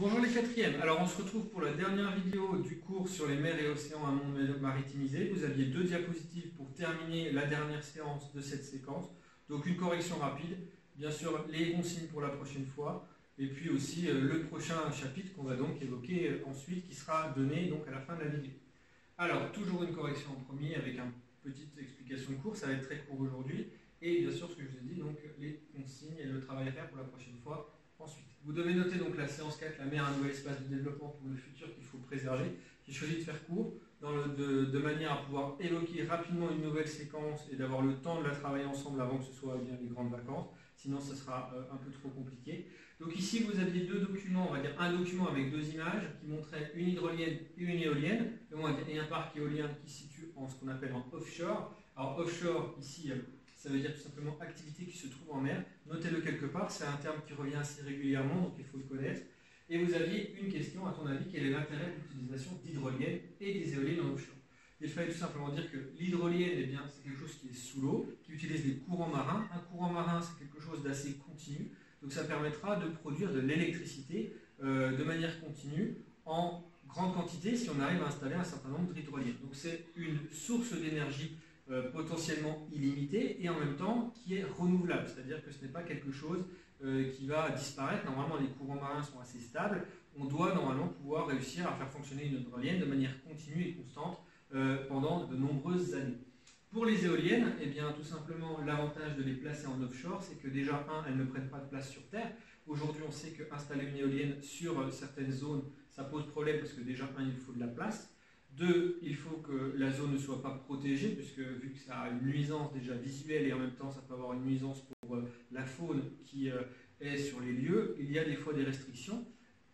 Bonjour les quatrièmes, alors on se retrouve pour la dernière vidéo du cours sur les mers et océans à monde maritimisé. Vous aviez deux diapositives pour terminer la dernière séance de cette séquence. Donc une correction rapide, bien sûr les consignes pour la prochaine fois, et puis aussi le prochain chapitre qu'on va donc évoquer ensuite qui sera donné donc à la fin de la vidéo. Alors toujours une correction en premier avec une petite explication de cours, ça va être très court aujourd'hui, et bien sûr ce que je vous ai dit, donc les consignes et le travail à faire pour la prochaine fois. Ensuite, vous devez noter donc la séance 4, la mer, un nouvel espace de développement pour le futur qu'il faut préserver. J'ai choisi de faire court de manière à pouvoir évoquer rapidement une nouvelle séquence et d'avoir le temps de la travailler ensemble avant que ce soit bien les grandes vacances. Sinon, ce sera un peu trop compliqué. Donc ici, vous aviez deux documents, on va dire un document avec deux images qui montraient une hydrolienne et une éolienne, et un parc éolien qui se situe en ce qu'on appelle en offshore. Alors offshore, ici, ça veut dire tout simplement activité qui se trouve en mer. Notez-le quelque part, c'est un terme qui revient assez régulièrement, donc il faut le connaître. Et vous aviez une question, à ton avis, quel est l'intérêt de l'utilisation d'hydroliennes et des éoliennes en offshore? Il fallait tout simplement dire que l'hydrolienne, eh bien, c'est quelque chose qui est sous l'eau, qui utilise des courants marins. Un courant marin, c'est quelque chose d'assez continu, donc ça permettra de produire de l'électricité de manière continue en grande quantité si on arrive à installer un certain nombre d'hydroliennes. Donc c'est une source d'énergie potentiellement illimité et en même temps qui est renouvelable, c'est-à-dire que ce n'est pas quelque chose qui va disparaître. Normalement les courants marins sont assez stables, on doit normalement pouvoir réussir à faire fonctionner une hydrolienne de manière continue et constante pendant de nombreuses années. Pour les éoliennes, eh bien, tout simplement l'avantage de les placer en offshore, c'est que déjà, elles ne prennent pas de place sur Terre. Aujourd'hui, on sait qu'installer une éolienne sur certaines zones, ça pose problème parce que déjà, il faut de la place. Deux, il faut que la zone ne soit pas protégée, puisque vu que ça a une nuisance déjà visuelle et en même temps ça peut avoir une nuisance pour la faune qui est sur les lieux, il y a des fois des restrictions.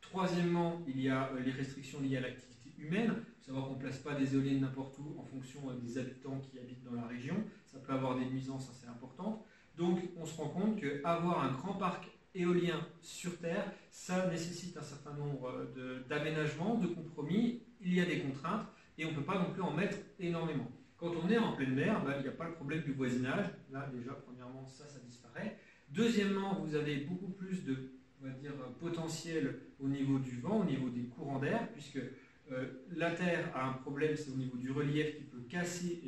Troisièmement, il y a les restrictions liées à l'activité humaine. Il faut savoir qu'on ne place pas des éoliennes n'importe où en fonction des habitants qui habitent dans la région. Ça peut avoir des nuisances assez importantes. Donc on se rend compte qu'avoir un grand parc éolien sur Terre, ça nécessite un certain nombre d'aménagements, de compromis. Il y a des contraintes et on ne peut pas non plus en mettre énormément. Quand on est en pleine mer, il n'y a pas le problème du voisinage. Là, déjà, premièrement, ça disparaît. Deuxièmement, vous avez beaucoup plus de, on va dire, potentiel au niveau du vent, au niveau des courants d'air, puisque la Terre a un problème, c'est au niveau du relief qui peut casser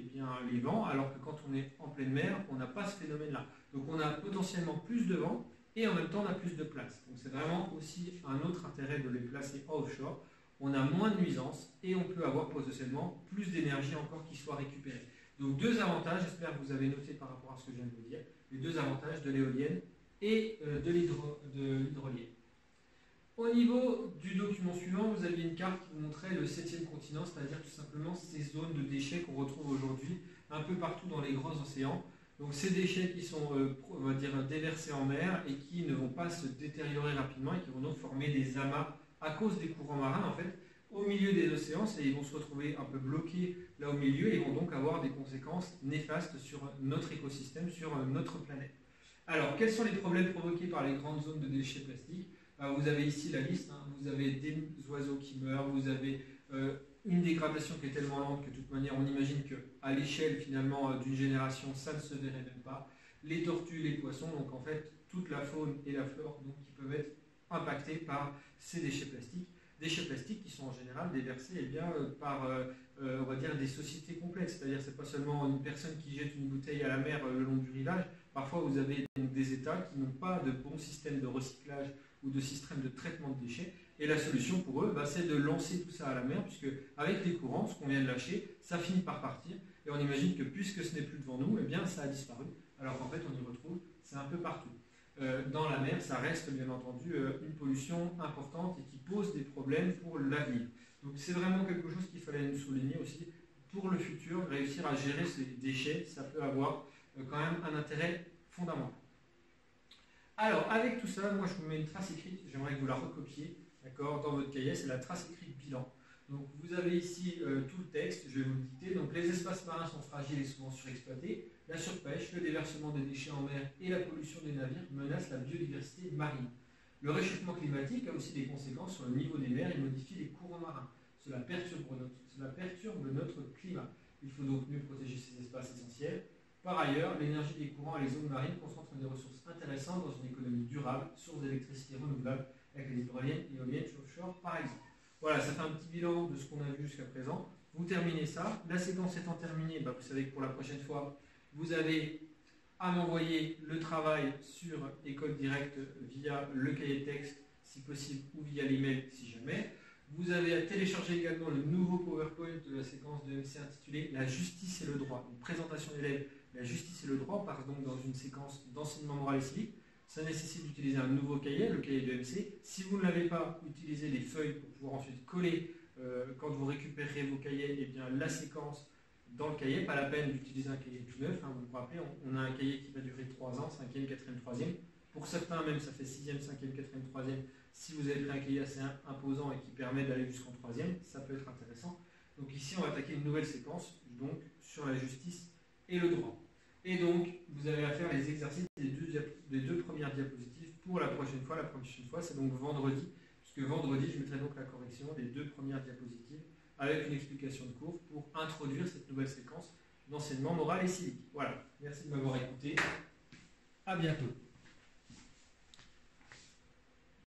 les vents, alors que quand on est en pleine mer, on n'a pas ce phénomène-là. Donc on a potentiellement plus de vent et en même temps on a plus de place. Donc c'est vraiment aussi un autre intérêt de les placer en offshore. On a moins de nuisances et on peut avoir potentiellement plus d'énergie encore qui soit récupérée. Donc deux avantages, j'espère que vous avez noté par rapport à ce que je viens de vous dire, les deux avantages de l'éolienne et de l'hydrolienne. Au niveau du document suivant, vous aviez une carte qui vous montrait le 7e continent, c'est-à-dire tout simplement ces zones de déchets qu'on retrouve aujourd'hui un peu partout dans les grands océans. Donc ces déchets qui sont on va dire, déversés en mer et qui ne vont pas se détériorer rapidement et qui vont donc former des amas à cause des courants marins en fait au milieu des océans, et ils vont se retrouver un peu bloqués là au milieu et vont donc avoir des conséquences néfastes sur notre écosystème, sur notre planète. Alors quels sont les problèmes provoqués par les grandes zones de déchets plastiques? Vous avez ici la liste, vous avez des oiseaux qui meurent, vous avez une dégradation qui est tellement lente que de toute manière on imagine qu'à l'échelle finalement d'une génération ça ne se verrait même pas. Les tortues, les poissons, donc en fait toute la faune et la flore donc, qui peuvent être impactés par ces déchets plastiques qui sont en général déversés par on va dire des sociétés complexes, c'est-à-dire c'est pas seulement une personne qui jette une bouteille à la mer le long du rivage, parfois vous avez donc, des États qui n'ont pas de bon système de recyclage ou de système de traitement de déchets, et la solution pour eux, c'est de lancer tout ça à la mer, puisque avec les courants, ce qu'on vient de lâcher, ça finit par partir, et on imagine que puisque ce n'est plus devant nous, ça a disparu, alors qu'en fait on y retrouve, c'est un peu partout. Dans la mer, ça reste bien entendu une pollution importante et qui pose des problèmes pour l'avenir. Donc c'est vraiment quelque chose qu'il fallait nous souligner aussi pour le futur, réussir à gérer ces déchets, ça peut avoir quand même un intérêt fondamental. Alors, avec tout ça, moi je vous mets une trace écrite, j'aimerais que vous la recopiez, d'accord, dans votre cahier, c'est la trace écrite bilan. Donc vous avez ici tout le texte, je vais vous le dicter. Donc les espaces marins sont fragiles et souvent surexploités, la surpêche, le déversement des déchets en mer et la pollution des navires menacent la biodiversité marine. Le réchauffement climatique a aussi des conséquences sur le niveau des mers et modifie les courants marins. Cela perturbe notre climat. Il faut donc mieux protéger ces espaces essentiels. Par ailleurs, l'énergie des courants et les zones marines concentrent des ressources intéressantes dans une économie durable, source d'électricité renouvelable. avec les hydroliennes, éoliennes, offshore par exemple. Voilà, ça fait un petit bilan de ce qu'on a vu jusqu'à présent. Vous terminez ça. La séquence étant terminée, vous savez que pour la prochaine fois, vous avez à m'envoyer le travail sur École Directe via le cahier de texte, si possible, ou via l'email, si jamais. Vous avez à télécharger également le nouveau PowerPoint de la séquence de MC intitulée La justice et le droit. Une présentation d'élèves, la justice et le droit. On part donc dans une séquence d'enseignement moral et civique. Ça nécessite d'utiliser un nouveau cahier, le cahier de MC. Si vous ne l'avez pas, utilisez les feuilles pour pouvoir ensuite coller, quand vous récupérez vos cahiers, et bien, la séquence dans le cahier. Pas la peine d'utiliser un cahier tout neuf. Vous vous rappelez, on a un cahier qui va durer 3 ans, 5e, 4e, 3e. Pour certains, même, ça fait 6e, 5e, 4e, 3e. Si vous avez pris un cahier assez imposant et qui permet d'aller jusqu'en 3e, ça peut être intéressant. Donc ici, on va attaquer une nouvelle séquence donc, sur la justice et le droit. Et donc, vous avez à faire les exercices des deux premières diapositives pour la prochaine fois. La prochaine fois, c'est donc vendredi, puisque vendredi, je mettrai donc la correction des 2 premières diapositives avec une explication de cours pour introduire cette nouvelle séquence d'enseignement moral et civique. Voilà, merci de m'avoir écouté. À bientôt.